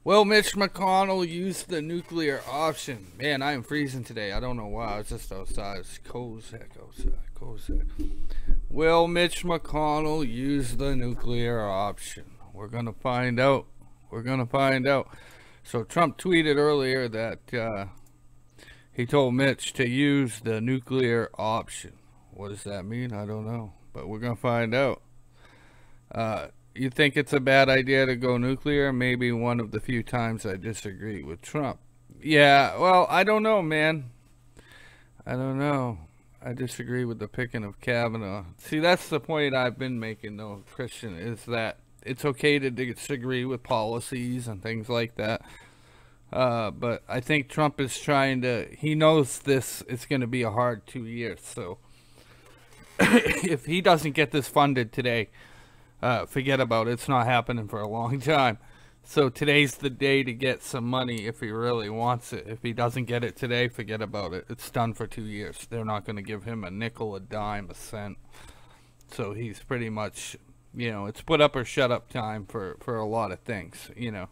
Will Mitch McConnell use the nuclear option? Man, I am freezing today. I don't know why. I was just outside. It's cold as heck outside. Cold as heck. Will Mitch McConnell use the nuclear option? We're going to find out. We're going to find out. So Trump tweeted earlier that he told Mitch to use the nuclear option. What does that mean? I don't know. But we're going to find out. You think it's a bad idea to go nuclear? Maybe one of the few times I disagree with Trump. Yeah, well, I don't know, man. I don't know. I disagree with the picking of Kavanaugh. See, that's the point I've been making, though, Christian, is that it's okay to disagree with policies and things like that. But I think Trump is trying to, he knows this is going to be a hard 2 years. So if he doesn't get this funded today, forget about it. It's not happening for a long time. So today's the day to get some money if he really wants it. If he doesn't get it today, forget about it. It's done for 2 years. They're not going to give him a nickel, a dime, a cent. So he's pretty much, you know, it's put up or shut up time for a lot of things, you know.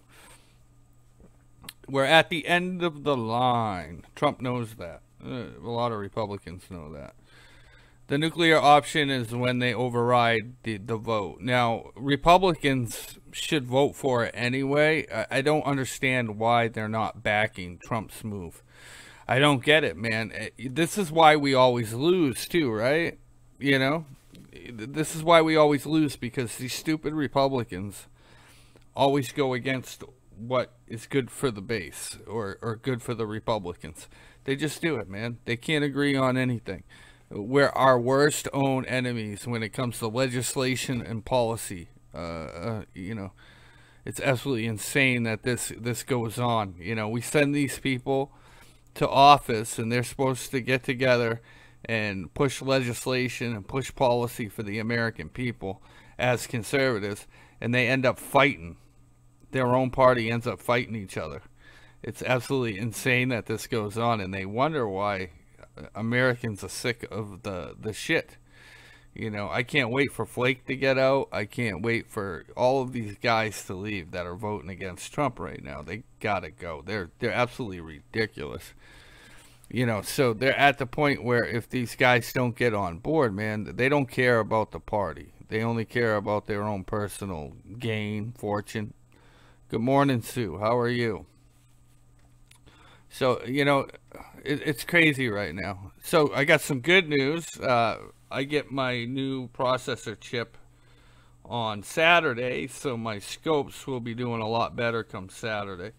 We're at the end of the line. Trump knows that. A lot of Republicans know that. The nuclear option is when they override the vote. Now, Republicans should vote for it anyway. I don't understand why they're not backing Trump's move. I don't get it, man. This is why we always lose, too, right? You know? This is why we always lose, because these stupid Republicans always go against what is good for the base or good for the Republicans. They just do it, man. They can't agree on anything. We're our worst own enemies when it comes to legislation and policy. You know, it's absolutely insane that this goes on. You know, we send these people to office and they're supposed to get together and push legislation and push policy for the American people as conservatives, and they end up fighting. Their own party ends up fighting each other. It's absolutely insane that this goes on, and they wonder why Americans are sick of the shit. You know, I can't wait for Flake to get out. I can't wait for all of these guys to leave that are voting against Trump right now. They gotta go. They're absolutely ridiculous. You know, so they're at the point where if these guys don't get on board, man, they don't care about the party. They only care about their own personal gain, fortune. Good morning, Sue. How are you? So, you know, it's crazy right now. So I got some good news. I get my new processor chip on Saturday, so my scopes will be doing a lot better come Saturday.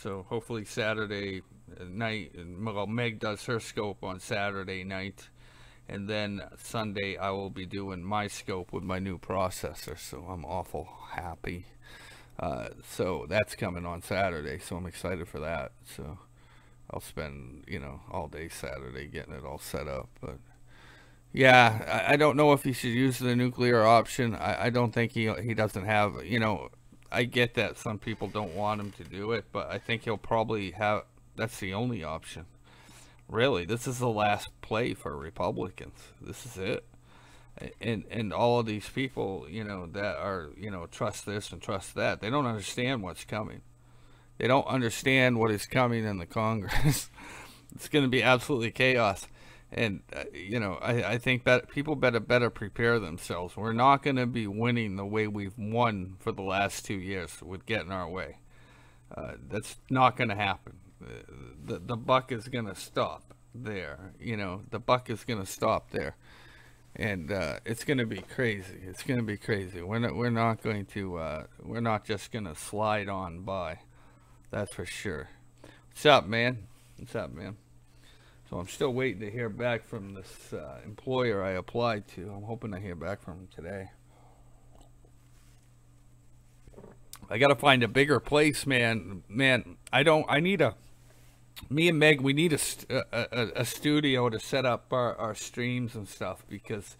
So hopefully Saturday night, well, Meg does her scope on Saturday night, and then Sunday I will be doing my scope with my new processor, so I'm awful happy. So that's coming on Saturday, so I'm excited for that. So I'll spend, you know, all day Saturday getting it all set up. But yeah, I don't know if he should use the nuclear option. I don't think he doesn't have, you know, I get that some people don't want him to do it, but I think he'll probably have, that's the only option. Really, this is the last play for Republicans. This is it. And all of these people, you know, that are, you know, trust this and trust that, they don't understand what's coming. They don't understand what is coming in the Congress. It's going to be absolutely chaos. And, you know, I think that people better prepare themselves. We're not going to be winning the way we've won for the last 2 years with getting our way. That's not going to happen. The buck is going to stop there. You know, the buck is going to stop there. And it's going to be crazy. It's going to be crazy. We're not going to, we're not just going to slide on by. That's for sure. What's up, man? What's up, man? So I'm still waiting to hear back from this employer I applied to. I'm hoping to hear back from him today. I got to find a bigger place, man. Me and Meg, we need a studio to set up our streams and stuff, because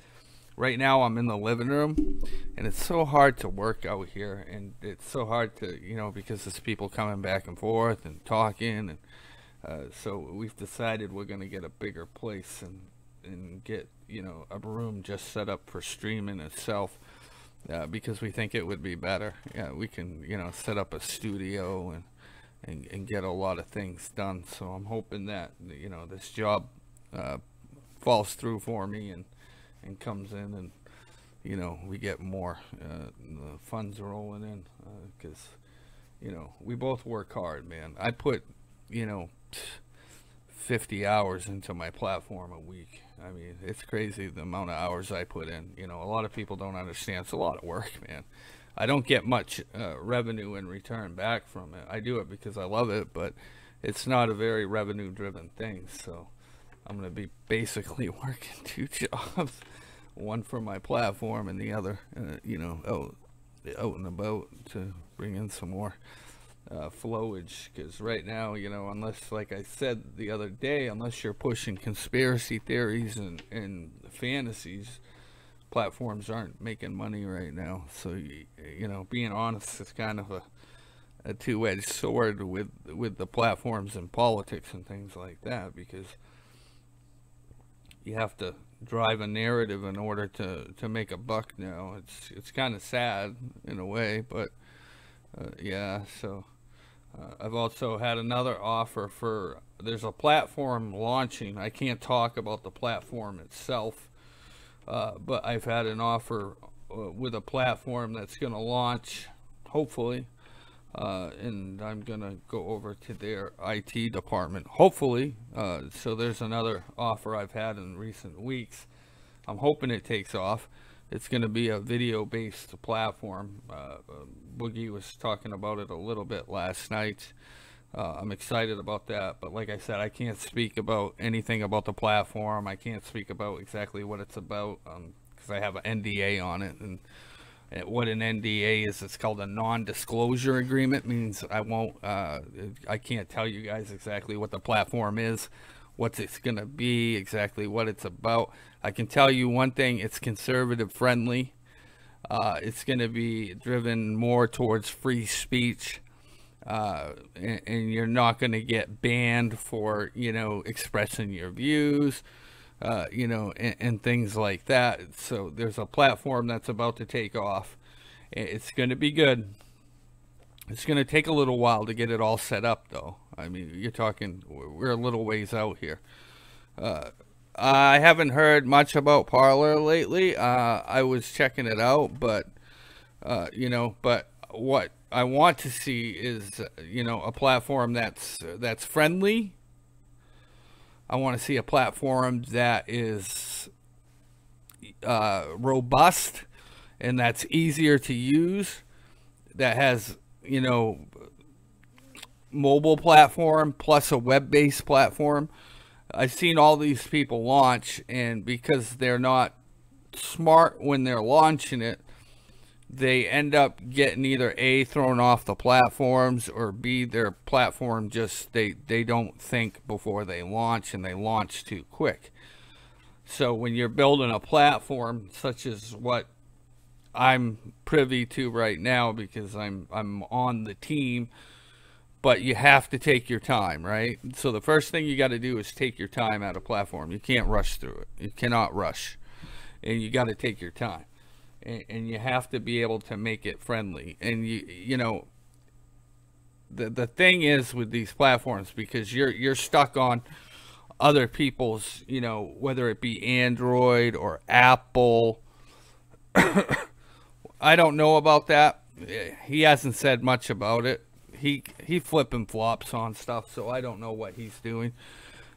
right now I'm in the living room and it's so hard to work out here, and it's so hard to, you know, because there's people coming back and forth and talking, and so we've decided we're going to get a bigger place and get, you know, a room just set up for streaming itself. because we think it would be better. Yeah, we can, set up a studio and get a lot of things done. So I'm hoping that, this job falls through for me and comes in, and we get more the funds rolling in, because we both work hard, man. I put 50 hours into my platform a week. I mean, it's crazy the amount of hours I put in. A lot of people don't understand. It's a lot of work, man. I don't get much revenue in return back from it. I do it because I love it, but it's not a very revenue driven thing. So I'm going to be basically working 2 jobs, one for my platform and the other, out and about to bring in some more flowage, because right now, unless, like I said the other day, unless you're pushing conspiracy theories and fantasies, platforms aren't making money right now. So being honest, it's kind of a two-edged sword with the platforms and politics and things like that, because you have to drive a narrative in order to make a buck now. It's kind of sad in a way, but yeah. So I've also had another offer for, there's a platform launching. I can't talk about the platform itself, but I've had an offer with a platform that's going to launch, hopefully, and I'm going to go over to their IT department, hopefully. So there's another offer I've had in recent weeks. I'm hoping it takes off. It's going to be a video-based platform. Boogie was talking about it a little bit last night. I'm excited about that, but like I said, I can't speak about anything about the platform. I can't speak about exactly what it's about, because I have an NDA on it. And what an NDA is, it's called a non-disclosure agreement. Means I can't tell you guys exactly what the platform is, what it's going to be, exactly what it's about. I can tell you one thing: it's conservative friendly. It's going to be driven more towards free speech, and you're not going to get banned for expressing your views, and things like that. So there's a platform that's about to take off. It's going to be good. It's going to take a little while to get it all set up, though. I mean, you're talking, we're a little ways out here. I haven't heard much about Parler lately. I was checking it out, but but what I want to see is, a platform that's friendly. I want to see a platform that is robust and that's easier to use, that has, mobile platform plus a web-based platform. I've seen all these people launch, and because they're not smart when they're launching it, they end up getting either A, thrown off the platforms, or B, their platform just, they don't think before they launch, and they launch too quick. So when you're building a platform such as what I'm privy to right now, because I'm on the team, but you have to take your time, right? So the first thing you got to do is take your time at a platform. You can't rush through it. You cannot rush, and you got to take your time, and you have to be able to make it friendly. And the thing is with these platforms, because you're stuck on other people's, whether it be Android or Apple. I don't know about that. He hasn't said much about it. He flip and flops on stuff, so I don't know what he's doing.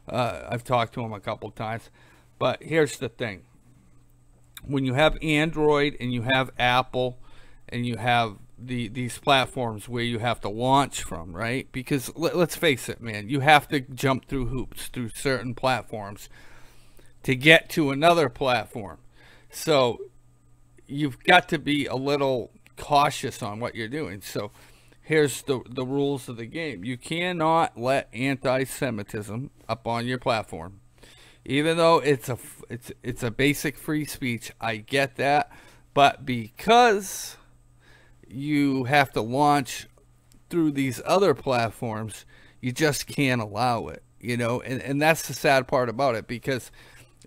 I've talked to him a couple times, but here's the thing: when you have Android and you have Apple and you have these platforms where you have to launch from, right? Because let's face it, man, you have to jump through hoops through certain platforms to get to another platform. So you've got to be a little cautious on what you're doing. So here's the rules of the game. You cannot let anti-Semitism up on your platform. Even though it's a basic free speech, I get that, but because you have to launch through these other platforms, you just can't allow it, and that's the sad part about it, because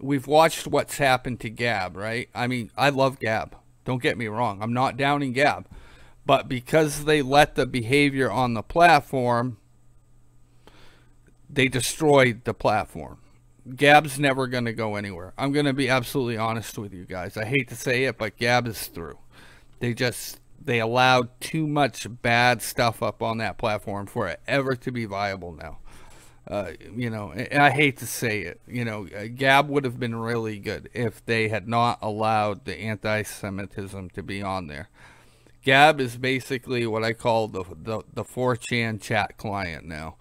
we've watched what's happened to Gab, right? I mean, I love Gab. Don't get me wrong. I'm not downing Gab. But because they let the behavior on the platform, they destroyed the platform. Gab's never going to go anywhere. I'm going to be absolutely honest with you guys. I hate to say it, but Gab is through. They allowed too much bad stuff up on that platform for it ever to be viable now. You know, and I hate to say it, you know, Gab would have been really good if they had not allowed the anti-Semitism to be on there. Gab is basically what I call the 4chan chat client now.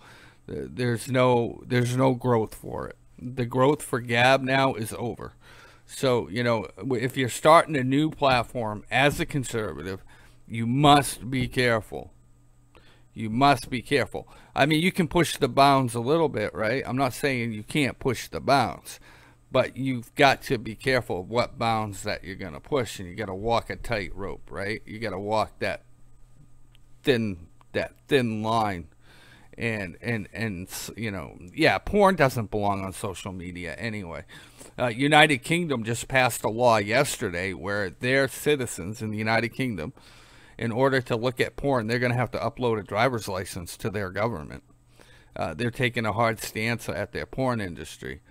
There's no growth for it. The growth for Gab now is over. So, you know, if you're starting a new platform as a conservative, you must be careful. You must be careful. I mean, you can push the bounds a little bit, right? I'm not saying you can't push the bounds, but you've got to be careful of what bounds that you're going to push, and you got to walk a tightrope, right? You got to walk that thin line. And you know, yeah, porn doesn't belong on social media anyway. United Kingdom just passed a law yesterday where their citizens in the United Kingdom, in order to look at porn, they're going to have to upload a driver's license to their government. They're taking a hard stance at their porn industry.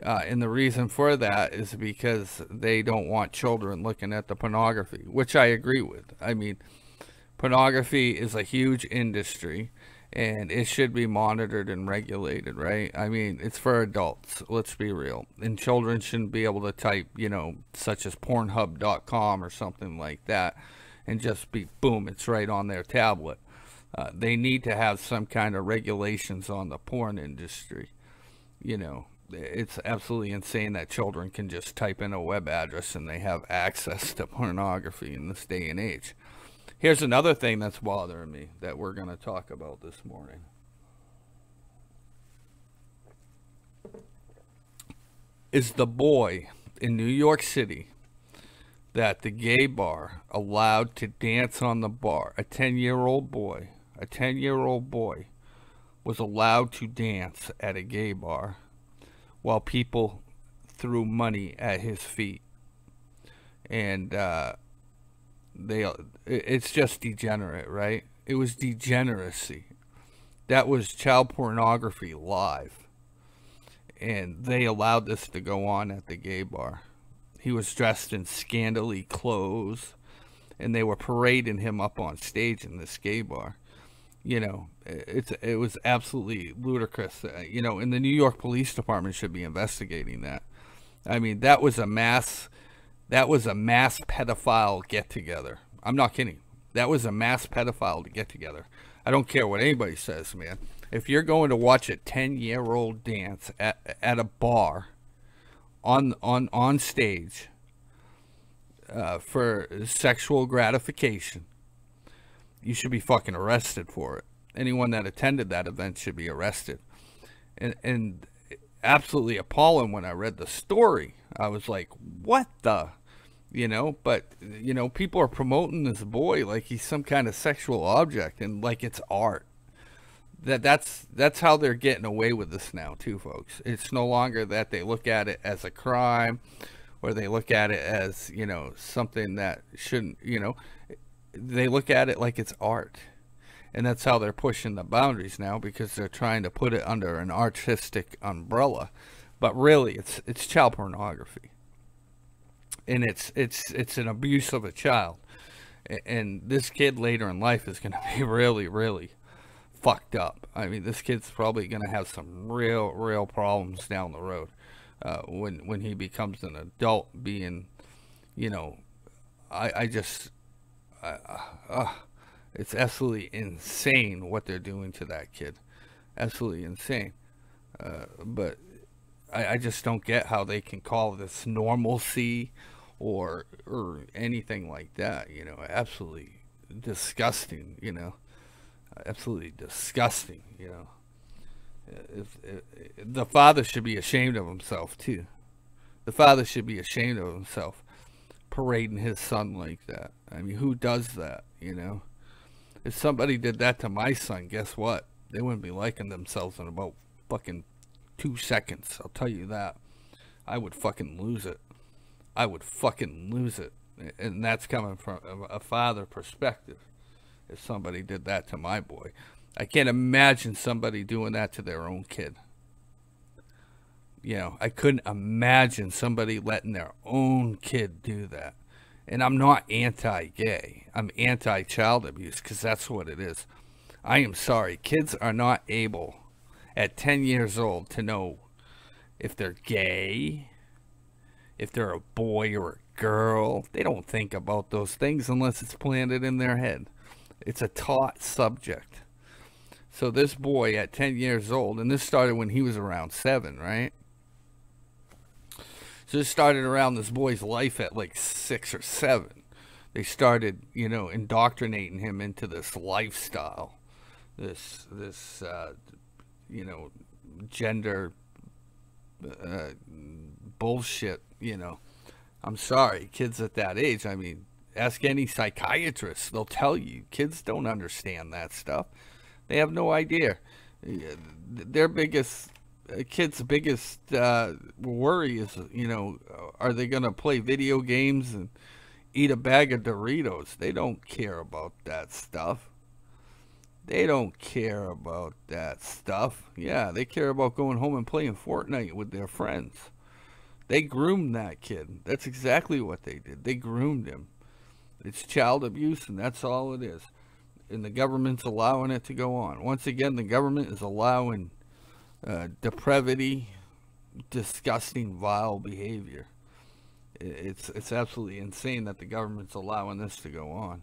And the reason for that is because they don't want children looking at the pornography, which I agree with. I mean, pornography is a huge industry, and it should be monitored and regulated, right? I mean, it's for adults, let's be real. And children shouldn't be able to type, you know, such as Pornhub.com or something like that, and just be, boom, it's right on their tablet. They need to have some kind of regulations on the porn industry. You know, it's absolutely insane that children can just type in a web address and they have access to pornography in this day and age. Here's another thing that's bothering me that we're going to talk about this morning. Is the boy in New York City that the gay bar allowed to dance on the bar. A 10-year-old boy was allowed to dance at a gay bar while people threw money at his feet. And it's just degenerate, right? It was degeneracy. That was child pornography live. And they allowed this to go on at the gay bar. He was dressed in scantily clothes, and they were parading him up on stage in this gay bar. You know, it was absolutely ludicrous. You know, and the New York Police Department should be investigating that. I mean, that was a mass pedophile get-together. I'm not kidding. That was a mass pedophile get-together. I don't care what anybody says, man. If you're going to watch a 10-year-old dance at a bar on stage for sexual gratification, you should be fucking arrested for it. Anyone that attended that event should be arrested. And absolutely appalling when I read the story. I was like, what the? You know, but, you know, people are promoting this boy like he's some kind of sexual object and like it's art. That's how they're getting away with this now, too, folks. It's no longer that they look at it as a crime or they look at it as, you know, something that shouldn't, you know, they look at it like it's art. And that's how they're pushing the boundaries now, because they're trying to put it under an artistic umbrella. But really, it's child pornography. And it's an abuse of a child. And this kid later in life is going to be really, really fucked up. I mean, this kid's probably going to have some real problems down the road when he becomes an adult, being, you know, it's absolutely insane what they're doing to that kid. Absolutely insane. But I just don't get how they can call this normalcy or anything like that, you know. Absolutely disgusting, you know. Absolutely disgusting, you know. The father should be ashamed of himself, too. The father should be ashamed of himself, parading his son like that. I mean, who does that, you know? If somebody did that to my son, guess what? They wouldn't be liking themselves in about fucking 2 seconds. I'll tell you that. I would fucking lose it. I would fucking lose it. And that's coming from a father perspective. If somebody did that to my boy, I can't imagine somebody doing that to their own kid. I couldn't imagine somebody letting their own kid do that. And I'm not anti-gay. I'm anti-child abuse, because that's what it is. I am sorry. Kids are not able at 10 years old to know if they're gay, if they're a boy or a girl. They don't think about those things unless it's planted in their head. It's a taught subject. So this boy at 10 years old, and this started when he was around 7, right? So this started around this boy's life at like 6 or 7. They started, indoctrinating him into this lifestyle, this gender bullshit. I'm sorry, kids at that age. I mean, ask any psychiatrist; they'll tell you kids don't understand that stuff. They have no idea. Their kids' biggest worry is, are they going to play video games and eat a bag of Doritos? They don't care about that stuff. They don't care about that stuff. Yeah, they care about going home and playing Fortnite with their friends. They groomed that kid. That's exactly what they did. They groomed him. It's child abuse, and that's all it is. And the government's allowing it to go on. Once again, the government is allowing depravity, disgusting, vile behavior. It's absolutely insane that the government's allowing this to go on.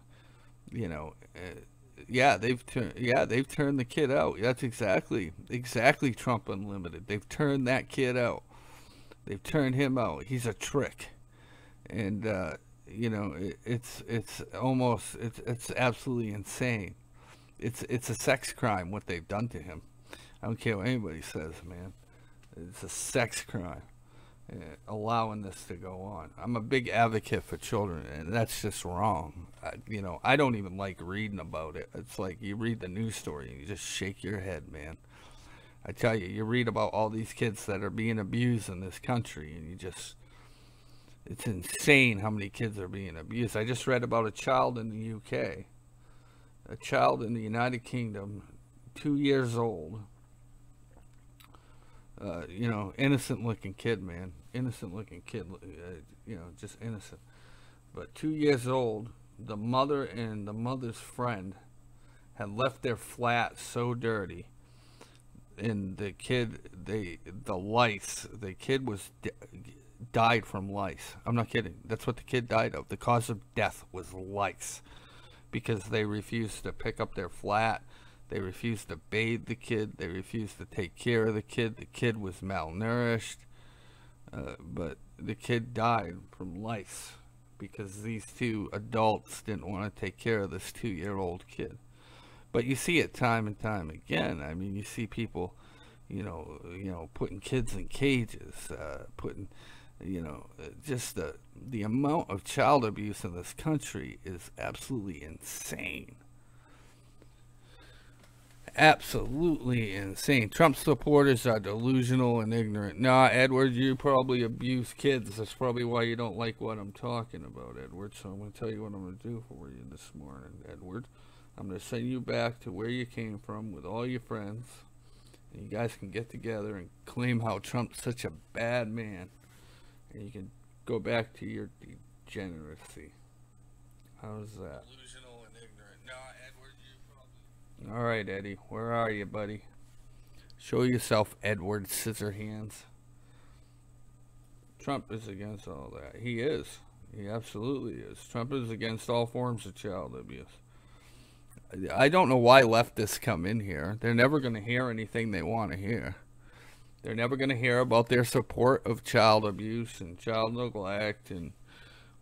They've turned the kid out. That's exactly Trump Unlimited. They've turned that kid out. They've turned him out. He's a trick, and it's absolutely insane. It's a sex crime what they've done to him. I don't care what anybody says, man. It's a sex crime. Allowing this to go on. I'm a big advocate for children, and that's just wrong. I don't even like reading about it. It's like you read the news story and you just shake your head, man. I tell you, you read about all these kids that are being abused in this country, and it's insane how many kids are being abused. I just read about a child in the UK, a child in the United Kingdom, 2 years old. Innocent looking kid, man. Innocent looking kid, just innocent. But 2 years old, the mother and the mother's friend had left their flat so dirty. And the kid, the kid died from lice. I'm not kidding. That's what the kid died of. The cause of death was lice. Because they refused to pick up their flat. They refused to bathe the kid. They refused to take care of the kid. The kid was malnourished. But the kid died from lice because these two adults didn't want to take care of this 2-year-old kid. But you see it time and time again. I mean, you see people, putting kids in cages, just the amount of child abuse in this country is absolutely insane. Absolutely insane. Trump supporters are delusional and ignorant. Nah, Edward, you probably abuse kids. That's probably why you don't like what I'm talking about, Edward. So I'm going to tell you what I'm going to do for you this morning, Edward. I'm going to send you back to where you came from with all your friends. And you guys can get together and claim how Trump's such a bad man. And you can go back to your degeneracy. How's that? Delusional and ignorant. Nah, Edward, you probably... All right, Eddie. Where are you, buddy? Show yourself, Edward Scissorhands. Trump is against all that. He is. He absolutely is. Trump is against all forms of child abuse. I don't know why leftists come in here. They're never going to hear anything they want to hear. They're never going to hear about their support of child abuse and child neglect and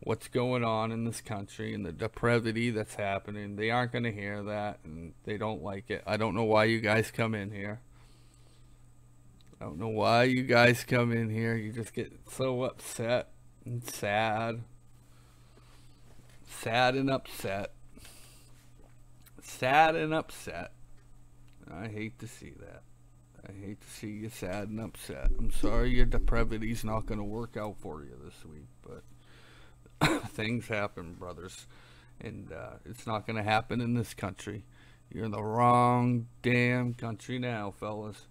what's going on in this country and the depravity that's happening. They aren't going to hear that, and they don't like it. I don't know why you guys come in here. I don't know why you guys come in here. You just get so upset and sad. Sad and upset. Sad and upset. I hate to see that. I hate to see you sad and upset. I'm sorry your depravity's not going to work out for you this week, but Things happen, brothers. And it's not going to happen in this country. You're in the wrong damn country now, fellas.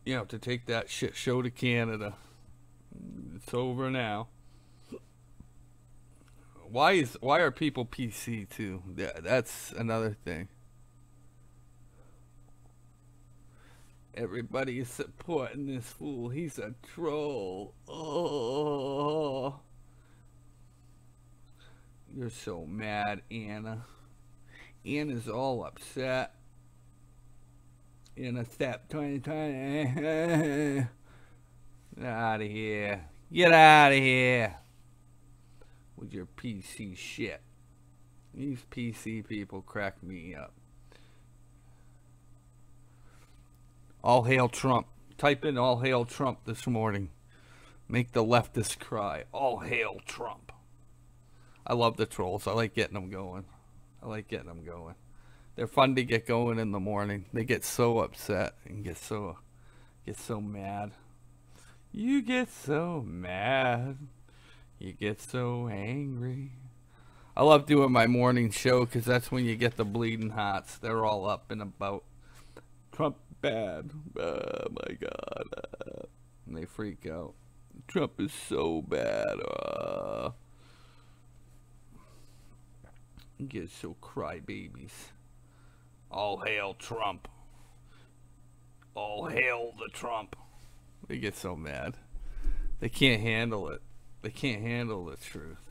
You have to take that shit show to Canada. It's over now. Why are people PC too? Yeah, that's another thing. Everybody is supporting this fool. He's a troll. Oh, you're so mad, Anna. Anna's all upset. Anna, stop trying. Get out of here. Get out of here with your PC shit. These PC people crack me up. All hail Trump. Type in all hail Trump this morning. Make the leftists cry. All hail Trump. I love the trolls. I like getting them going. They're fun to get going in the morning. They get so upset and get so mad. You get so mad. You get so angry. I love doing my morning show because that's when you get the bleeding hearts. They're all up and about. Trump bad. Oh my God. And they freak out. Trump is so bad. Get so crybabies. All hail Trump. All hail the Trump. They get so mad. They can't handle it. They can't handle the truth.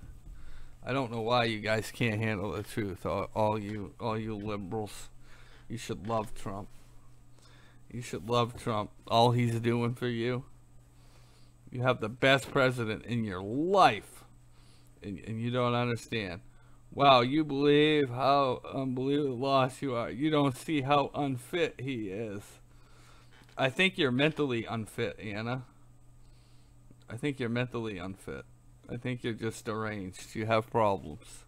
I don't know why you guys can't handle the truth. All you liberals. You should love Trump. You should love Trump. All he's doing for you. You have the best president in your life. And you don't understand. Wow, you believe how unbelievably lost you are. You don't see how unfit he is. I think you're mentally unfit, Anna. I think you're mentally unfit. I think you're just deranged. You have problems.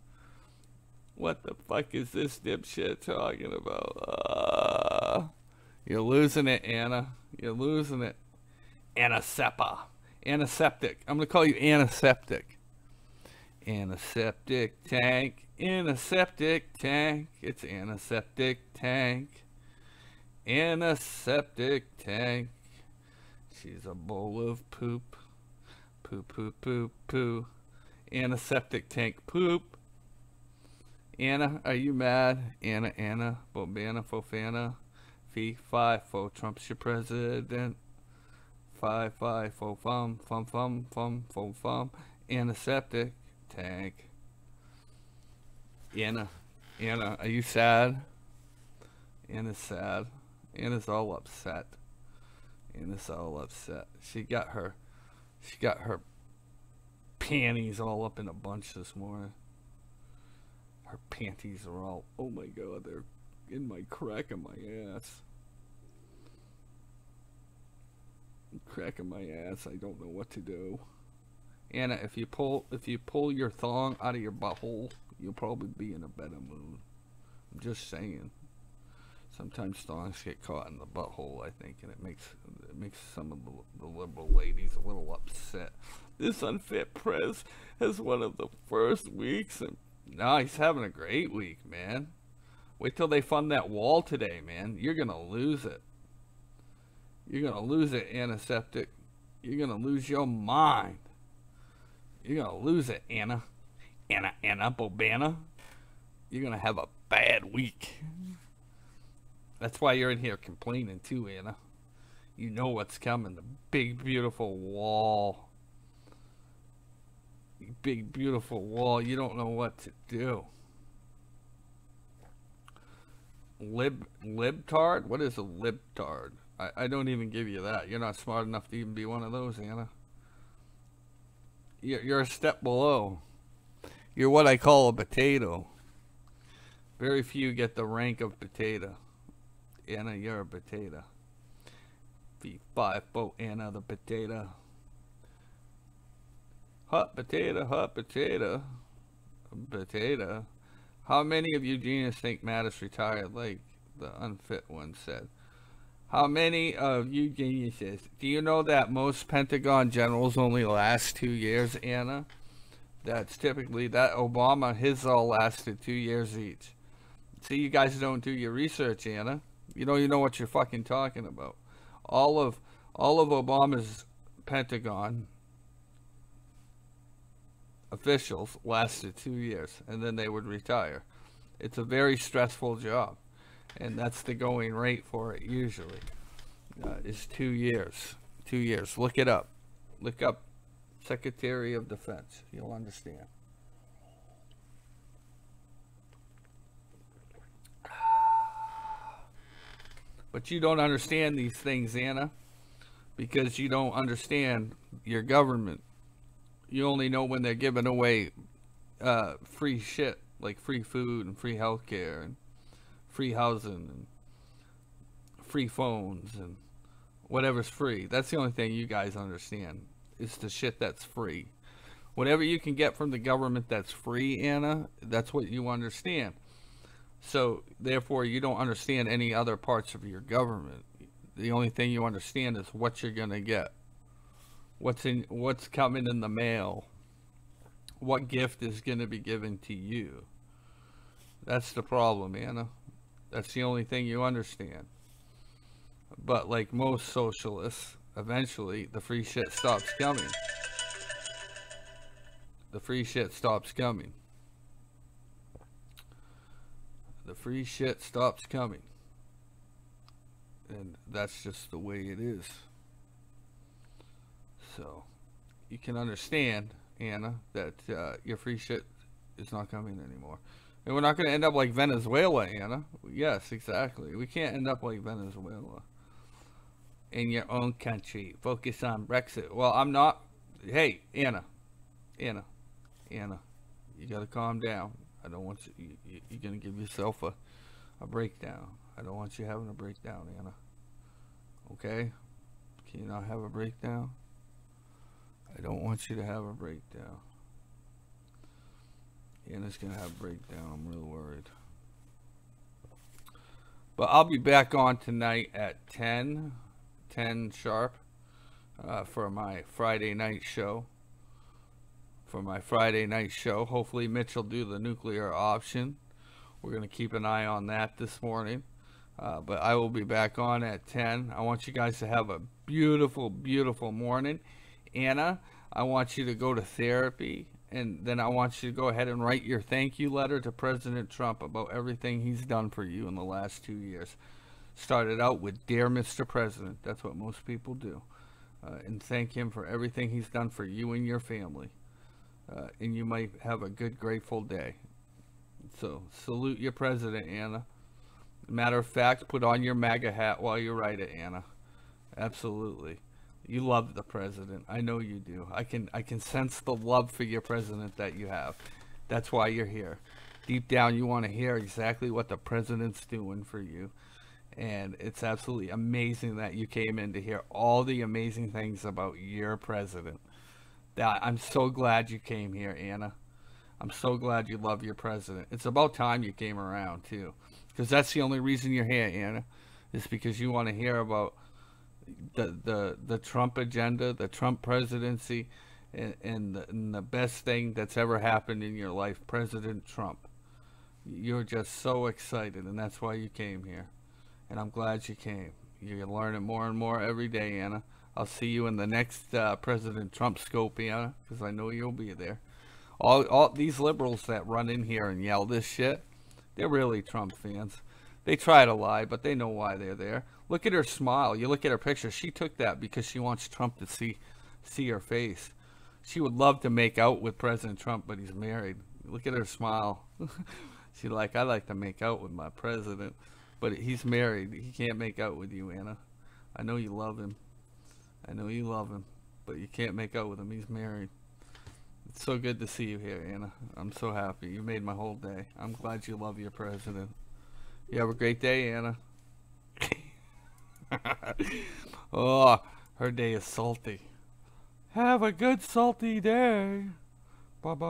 What the fuck is this dipshit talking about? You're losing it, Anna. You're losing it. Antiseptic. Antiseptic. I'm going to call you antiseptic. Antiseptic tank. Antiseptic tank. It's antiseptic tank. Antiseptic tank. She's a bowl of poop. Poo, poo, poo, poo. Antiseptic tank poop. Anna, are you mad? Anna, Bobana, Fofana. Fee, 5, fo, Trump's your president. 5, fo, fum, fo, fum. Antiseptic tank. Anna, are you sad? Anna's sad. Anna's all upset. Anna's all upset. She got her panties all up in a bunch this morning. Her panties are all, oh my God, they're in my crack of my ass. Crack of my ass. I don't know what to do. Anna, if you pull your thong out of your butthole, you'll probably be in a better mood. I'm just saying. Sometimes thongs get caught in the butthole, I think, and it makes some of the liberal ladies a little upset. This unfit prez has one of the first weeks, and no, he's having a great week, man. Wait till they fund that wall today, man. You're gonna lose it. You're gonna lose it, antiseptic. You're gonna lose your mind. You're gonna lose it, Anna. Anna Bobana. You're gonna have a bad week. That's why you're in here complaining too, Anna. You know what's coming. The big, beautiful wall. Big, beautiful wall. You don't know what to do. Libtard? What is a libtard? I don't even give you that. You're not smart enough to even be one of those, Anna. You're a step below. You're what I call a potato. Very few get the rank of potato. Anna, you're a potato. V5 boat Anna the potato. Hot potato, hot potato. Potato. How many of you genius think Mattis retired like the unfit one said? How many of you geniuses, do you know that most Pentagon generals only last 2 years, Anna? That's typically that Obama, his all lasted 2 years each. See, you guys don't do your research, Anna. You know what you're fucking talking about. All of Obama's Pentagon officials lasted 2 years, and then they would retire. It's a very stressful job, and that's the going rate for it usually. Is 2 years. 2 years. Look it up. Look up Secretary of Defense. You'll understand. But you don't understand these things, Anna, because you don't understand your government. You only know when they're giving away free shit, like free food and free healthcare and free housing and free phones and whatever's free. That's the only thing you guys understand, is the shit that's free. Whatever you can get from the government that's free, Anna, that's what you understand. So, therefore, you don't understand any other parts of your government. The only thing you understand is what you're going to get. What's coming in the mail. What gift is going to be given to you. That's the problem, Anna. That's the only thing you understand. But like most socialists, eventually the free shit stops coming. The free shit stops coming. The free shit stops coming. And that's just the way it is. So, you can understand, Anna, that your free shit is not coming anymore. And we're not going to end up like Venezuela, Anna. Yes, exactly. We can't end up like Venezuela. In your own country. Focus on Brexit. Well, I'm not. Hey, Anna. You got to calm down. I don't want you. You're going to give yourself a breakdown. I don't want you having a breakdown, Anna. Okay? Can you not have a breakdown? I don't want you to have a breakdown. Anna's going to have a breakdown. I'm real worried. But I'll be back on tonight at 10 sharp for my Friday night show. Hopefully Mitch will do the nuclear option. We're going to keep an eye on that this morning. But I will be back on at 10. I want you guys to have a beautiful, beautiful morning. Anna, I want you to go to therapy. And then I want you to go ahead and write your thank you letter to President Trump about everything he's done for you in the last 2 years. Started out with, Dear Mr. President. That's what most people do. And thank him for everything he's done for you and your family. And you might have a good, grateful day. So, salute your president, Anna. Matter of fact, put on your MAGA hat while you write it, Anna. Absolutely. You love the president. I know you do. I can sense the love for your president that you have. That's why you're here. Deep down, you want to hear exactly what the president's doing for you. And it's absolutely amazing that you came in to hear all the amazing things about your president. I'm so glad you came here, Anna. I'm so glad you love your president. It's about time you came around, too. Because that's the only reason you're here, Anna. Is because you want to hear about the Trump agenda, the Trump presidency, and the best thing that's ever happened in your life, President Trump. You're just so excited, and that's why you came here. And I'm glad you came. You're learning more and more every day, Anna. I'll see you in the next President Trump scope, Anna, because I know you'll be there. All these liberals that run in here and yell this shit, they're really Trump fans. They try to lie, but they know why they're there. Look at her smile. You look at her picture. She took that because she wants Trump to see her face. She would love to make out with President Trump, but he's married. Look at her smile. She's like, I like to make out with my president, but he's married. He can't make out with you, Anna. I know you love him. I know you love him, but you can't make out with him. He's married. It's so good to see you here, Anna. I'm so happy. You made my whole day. I'm glad you love your president. You have a great day, Anna. Oh, her day is salty. Have a good salty day. Bye-bye.